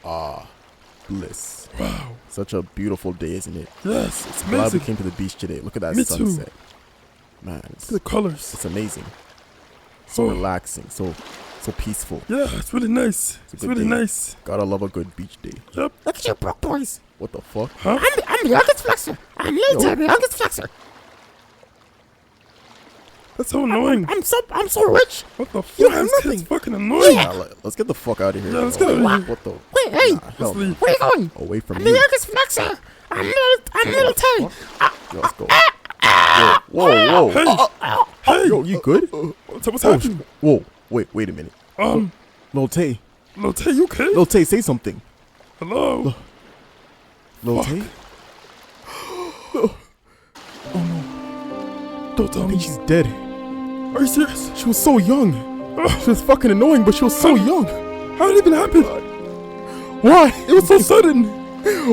Ah, bliss. Wow. Such a beautiful day, isn't it? Yes, it's Glad we amazing. came to the beach today. Look at that Me sunset. too. Man, Look at the colors. it's amazing. So Oh. relaxing, so peaceful. Yeah, it's really nice. It's a It's good really day. nice. Gotta love a good beach day. Yep. Look at you broke boys. What the fuck? Huh? I'm the youngest flexer. I'm Lil Tay, the youngest flexer. That's so annoying. I'm so rich. What the fuck? You have This kid's nothing. fucking annoying. Yeah. Let's get the fuck out of here. Yeah, let's bro. get out of here. What the? Wait, hey, Nah, hell Let's no. leave. where you going? Away from I'm the you. youngest flexer. I'm Lil Tay. Yo, let's go. Whoa. Hey, Yo, you good? what's happening? Whoa. Wait a minute. Lil Tay. Lil Tay, you okay? Lil Tay, say something. Hello? Lil Fuck. Tay? Don't tell I me. think she's dead. Are you serious? She was so young. She was fucking annoying, but she was so young. How did it even happen? Why? It was so sudden.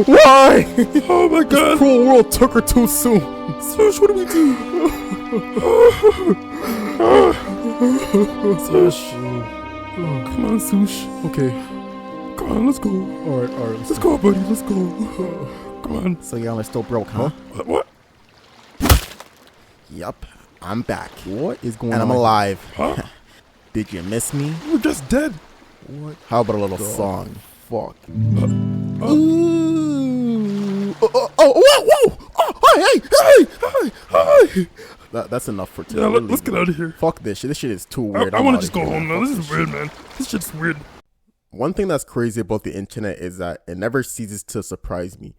Why? Oh my This god. cruel world took her too soon. Sush, what do we do? Sush. Come on, Sush. Okay. Come on, let's go. All right. Let's go, buddy. Let's go. Come on. So y'all are still broke, huh? What? Yup. I'm back. What is going on? on? And I'm alive. Huh? Did you miss me? We're just dead. What? How about a little song? Fuck. Ooh. Whoa! Hey! That's enough for today. Yeah, We're let's get leaving. out of here. Fuck this shit. This shit is too weird. I I'm want to outta just go here, home man. now. Fuck This is weird, man. This shit's weird. One thing that's crazy about the internet is that it never ceases to surprise me.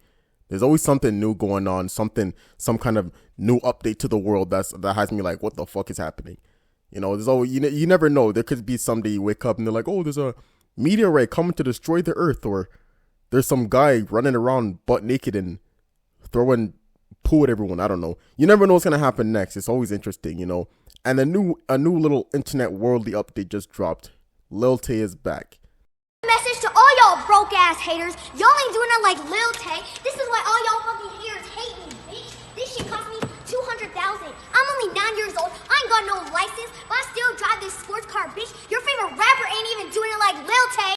There's always something new going on, some kind of new update to the world that has me like, what the fuck is happening? You know, there's always, you never know. There could be someday you wake up and they're like, oh, there's a meteorite coming to destroy the earth, or there's some guy running around butt naked and throwing poo at everyone. I don't know. You never know what's gonna happen next. It's always interesting, you know. And a new little internet worldly update just dropped. Lil Tay is back. Message to all y'all broke ass haters. Y'all ain't doing it like Lil Tay. This is why all y'all fucking haters hate me, bitch. This shit cost me $200,000. I'm only 9 years old. I ain't got no license, but I still drive this sports car, bitch. Your favorite rapper ain't even doing it like Lil Tay.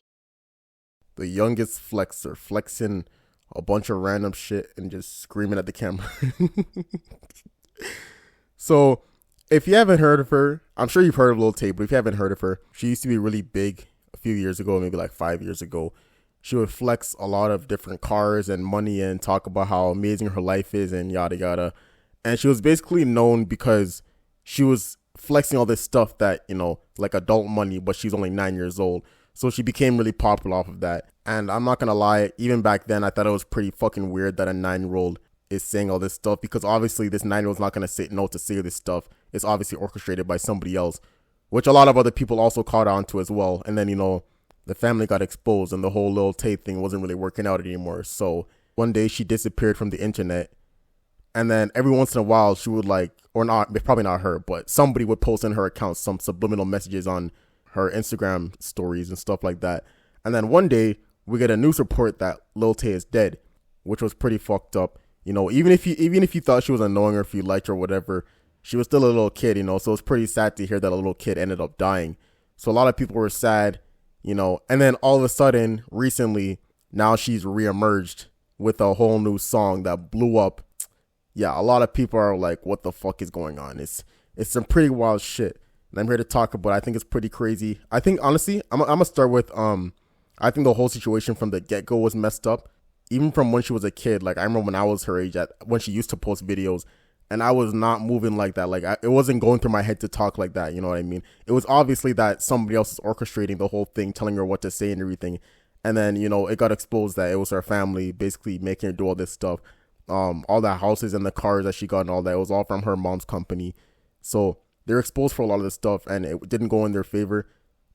The youngest flexer, flexing a bunch of random shit and just screaming at the camera. So, if you haven't heard of her, I'm sure you've heard of Lil Tay, but if you haven't heard of her, she used to be really big a few years ago, maybe like 5 years ago. She would flex a lot of different cars and money and talk about how amazing her life is and yada yada. And she was basically known because she was flexing all this stuff that, you know, like adult money, but she's only 9 years old. So she became really popular off of that. And I'm not gonna lie, even back then, I thought it was pretty fucking weird that a 9-year-old is saying all this stuff, because obviously this 9-year-old's not gonna say no to say this stuff. It's obviously orchestrated by somebody else, which a lot of other people also caught on to as well. And then, you know, the family got exposed and the whole Lil Tay thing wasn't really working out anymore. So one day she disappeared from the internet. And then every once in a while she would like, or not, probably not her, but somebody would post in her account some subliminal messages on her Instagram stories and stuff like that. And then one day we get a news report that Lil Tay is dead, which was pretty fucked up. You know, even if you thought she was annoying or if you liked her or whatever, she was still a little kid, you know, so it's pretty sad to hear that a little kid ended up dying. So a lot of people were sad, you know, and then all of a sudden, recently, now she's reemerged with a whole new song that blew up. Yeah, a lot of people are like, what the fuck is going on? It's some pretty wild shit. And I'm here to talk about it. I think it's pretty crazy. I think, honestly, I'm gonna start with, I think the whole situation from the get-go was messed up. Even from when she was a kid, like I remember when I was her age, when she used to post videos, and I was not moving like that. Like it wasn't going through my head to talk like that. You know what I mean? It was obviously that somebody else is orchestrating the whole thing, telling her what to say and everything. And then, you know, it got exposed that it was her family basically making her do all this stuff. All the houses and the cars that she got and all that, it was all from her mom's company. So they're exposed for a lot of this stuff, and it didn't go in their favor.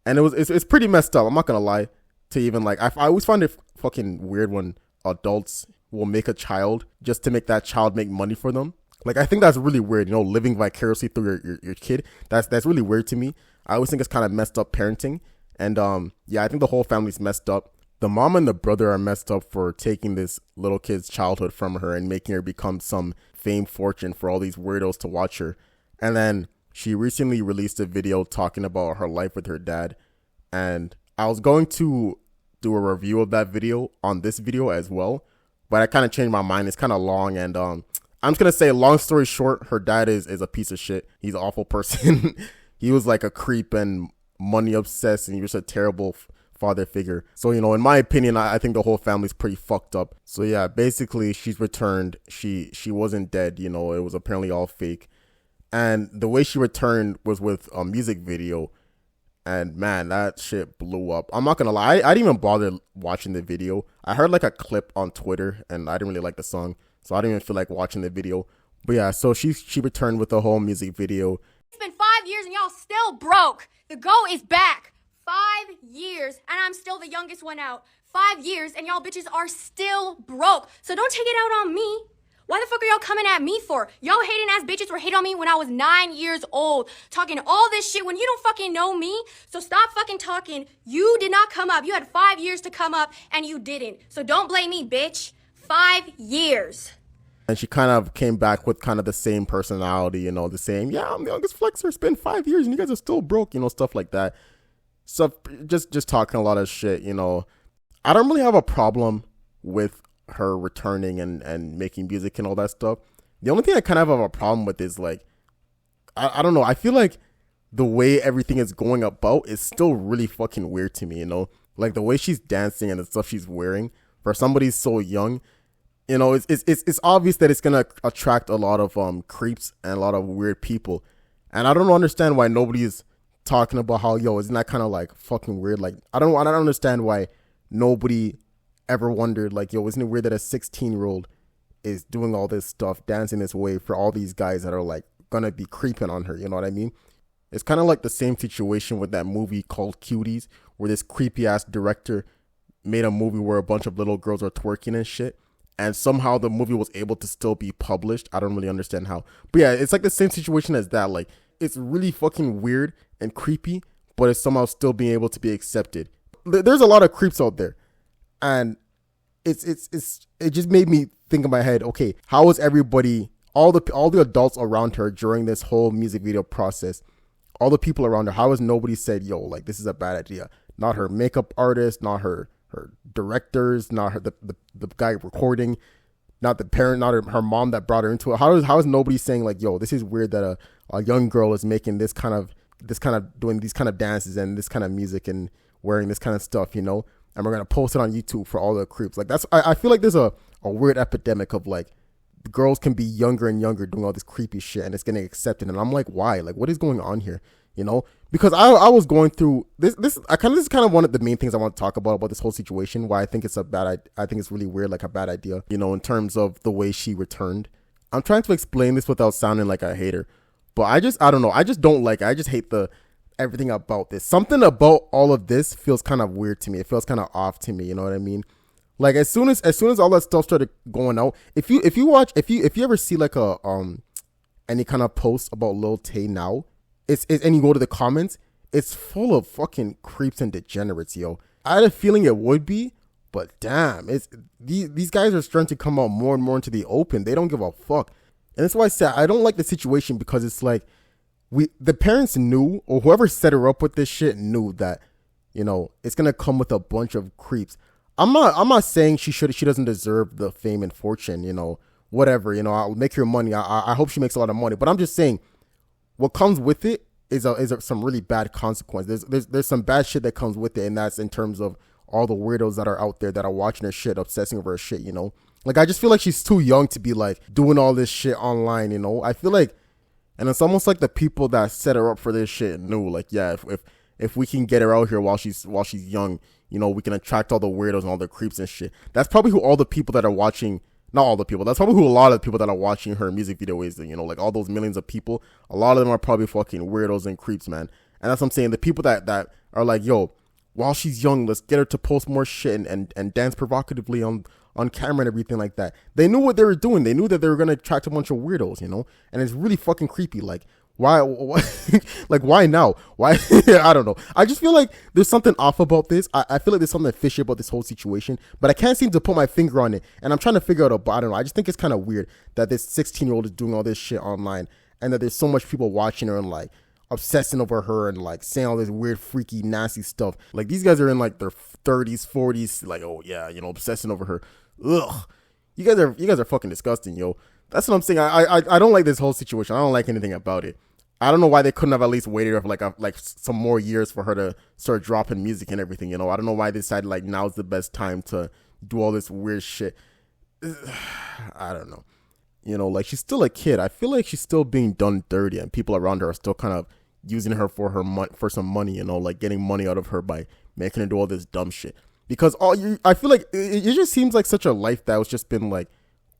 And it's pretty messed up. I'm not gonna lie. To even like, I always find it fucking weird when adults will make a child just to make that child make money for them. Like, I think that's really weird, you know, living vicariously through your kid. That's really weird to me. I always think it's kind of messed up parenting. And yeah, I think the whole family's messed up. The mom and the brother are messed up for taking this little kid's childhood from her and making her become some fame fortune for all these weirdos to watch her. And then she recently released a video talking about her life with her dad. And I was going to do a review of that video on this video as well, but I kind of changed my mind. It's kind of long, and I'm just gonna say, long story short, her dad is a piece of shit. He's an awful person. He was like a creep and money obsessed, and he was a terrible father figure. So, you know, in my opinion, I think the whole family's pretty fucked up. So yeah, basically she's returned. She wasn't dead, you know, it was apparently all fake. And the way she returned was with a music video. And man, that shit blew up. I'm not gonna lie, I didn't even bother watching the video. I heard like a clip on Twitter and I didn't really like the song, so I didn't even feel like watching the video. But yeah, so she returned with the whole music video. It's been 5 years and y'all still broke. The GOAT is back. 5 years and I'm still the youngest one out. 5 years and y'all bitches are still broke. So don't take it out on me. Why the fuck are y'all coming at me for? Y'all hating ass bitches were hating on me when I was 9 years old. Talking all this shit when you don't fucking know me. So stop fucking talking. You did not come up. You had 5 years to come up and you didn't. So don't blame me, bitch. 5 years. And she kind of came back with kind of the same personality, you know, the same, yeah, I'm the youngest flexer. It's been 5 years and you guys are still broke, you know, stuff like that. So just talking a lot of shit, you know. I don't really have a problem with her returning and making music and all that stuff. The only thing I kind of have a problem with is like, I don't know. I feel like the way everything is going about is still really fucking weird to me, you know, like the way she's dancing and the stuff she's wearing for somebody so young, you know, it's obvious that it's going to attract a lot of creeps and a lot of weird people. And I don't understand why nobody's talking about how, yo, isn't that kind of like fucking weird? Like, I don't understand why nobody ever wondered, like, yo, isn't it weird that a 16-year-old is doing all this stuff, dancing this way for all these guys that are like gonna be creeping on her, you know what I mean? It's kind of like the same situation with that movie called Cuties, where this creepy ass director made a movie where a bunch of little girls are twerking and shit, and somehow the movie was able to still be published. I don't really understand how, but yeah, it's like the same situation as that. Like, it's really fucking weird and creepy, but it's somehow still being able to be accepted. There's a lot of creeps out there, and it just made me think in my head, okay, how is everybody, all the adults around her during this whole music video process, all the people around her, how has nobody said, yo, like, this is a bad idea? Not her makeup artist, not her directors, not her the guy recording, not the parent, not her mom that brought her into it. How is nobody saying, like, yo, this is weird that a young girl is making this kind of doing these kind of dances and this kind of music and wearing this kind of stuff, you know, and we're gonna post it on YouTube for all the creeps. Like, that's, I feel like there's a weird epidemic of like girls can be younger and younger doing all this creepy shit and it's getting accepted, and I'm like, why? Like, what is going on here? You know, because I was going through this is kind of one of the main things I want to talk about this whole situation, why I think it's I think it's really weird, like a bad idea, you know, in terms of the way she returned. I'm trying to explain this without sounding like a hater, but I don't know, I just don't like it. I just hate everything about this. Something about all of this feels kind of weird to me. It feels kind of off to me, you know what I mean? Like, as soon as all that stuff started going out, if you ever see like a any kind of post about Lil Tay now, it's and you go to the comments, it's full of fucking creeps and degenerates, yo. I had a feeling it would be, but damn, it's these guys are starting to come out more and more into the open. They don't give a fuck. And that's why I said I don't like the situation, because it's like the parents knew, or whoever set her up with this shit knew that, you know, it's gonna come with a bunch of creeps. I'm not saying she doesn't deserve the fame and fortune, you know, whatever, you know, I'll make her money. I hope she makes a lot of money, but I'm just saying what comes with it is some really bad consequence. There's some bad shit that comes with it, and that's in terms of all the weirdos that are out there that are watching her shit, obsessing over her shit, you know. Like, I just feel like she's too young to be like doing all this shit online, you know. I feel like, and it's almost like the people that set her up for this shit knew, like, yeah, if we can get her out here while she's young, you know, we can attract all the weirdos and all the creeps and shit. That's probably who all the people that are watching, not all the people, that's probably who a lot of the people that are watching her music video is, you know, like all those millions of people, a lot of them are probably fucking weirdos and creeps, man. And that's what I'm saying. The people that are like, yo, while she's young, let's get her to post more shit and dance provocatively on camera and everything like that. They knew what they were doing. They knew that they were going to attract a bunch of weirdos, you know, and it's really fucking creepy. Like, why like, why now? Why? I don't know. I just feel like there's something off about this. I feel like there's something fishy about this whole situation, but I can't seem to put my finger on it. And I'm trying to figure out I don't know. I just think it's kind of weird that this 16-year-old is doing all this shit online, and that there's so much people watching her and like obsessing over her and like saying all this weird, freaky, nasty stuff. Like these guys are in like their 30s, 40s, like, oh yeah, you know, obsessing over her. Ugh. You guys are fucking disgusting, yo. That's what I'm saying. I don't like this whole situation. I don't like anything about it. I don't know why they couldn't have at least waited for like some more years for her to start dropping music and everything, you know. I don't know why they decided like now's the best time to do all this weird shit. I don't know. You know, like she's still a kid. I feel like she's still being done dirty, and people around her are still kind of using her for for some money, you know, like getting money out of her by making her do all this dumb shit. Because I feel like it just seems like such a life that was just been like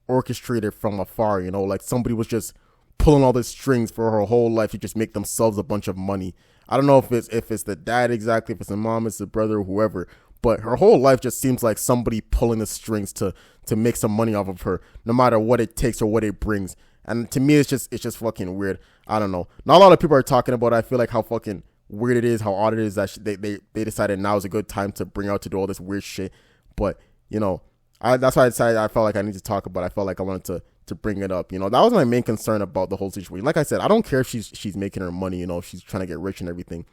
orchestrated from afar, you know, like somebody was just pulling all the strings for her whole life to just make themselves a bunch of money. I don't know if it's the dad exactly, if it's the mom, it's the brother, whoever, but her whole life just seems like somebody pulling the strings to make some money off of her, no matter what it takes or what it brings. And to me, it's just fucking weird. I don't know. Not a lot of people are talking about it. I feel like how fucking weird it is, how odd it is that they decided now is a good time to bring out to do all this weird shit. But you know, that's why I decided I felt like I need to talk about it. I felt like I wanted to bring it up. You know, that was my main concern about the whole situation. Like I said, I don't care if she's making her money, you know, if she's trying to get rich and everything.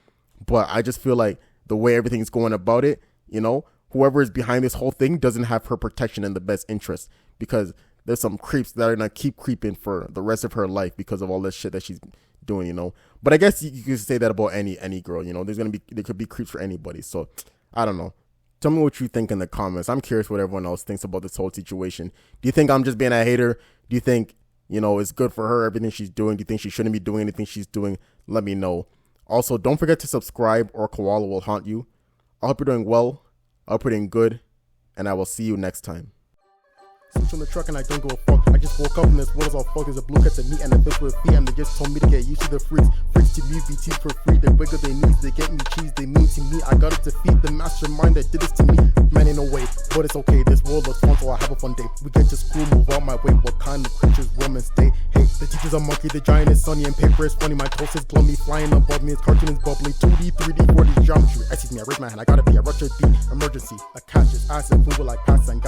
But I just feel like the way everything's going about it, you know, whoever is behind this whole thing doesn't have her protection in the best interest, because there's some creeps that are going to keep creeping for the rest of her life because of all this shit that she's doing, you know. But I guess you could say that about any girl, you know. There could be creeps for anybody. So I don't know. Tell me what you think in the comments. I'm curious what everyone else thinks about this whole situation. Do you think I'm just being a hater? Do you think, you know, it's good for her, everything she's doing? Do you think she shouldn't be doing anything she's doing? Let me know. Also, don't forget to subscribe or Koala will haunt you. I hope you're doing well. I hope you're doing good. And I will see you next time. Switch on the truck and I don't go a fuck. I just woke up and this world is all fucked. There's a blue cat to meet and a fish with a fee, and they just told me to get used to the freaks. Freaks to me, BTs for free. They wiggle their knees, they get me cheese, they mean to me. I gotta defeat the mastermind that did this to me. Man, ain't no way, but it's okay. This world looks fun, so I have a fun day. We get to school, move out my way. What kind of creatures women stay? Hey, the teacher's a monkey, the giant is sunny, and paper is funny. My toast is plummy, flying above me. His cartoon is bubbly. 2D, 3D, 4D geometry. Excuse me, I raise my hand. I gotta be a rush of beat. Emergency. A catch is acid. Who will I pass and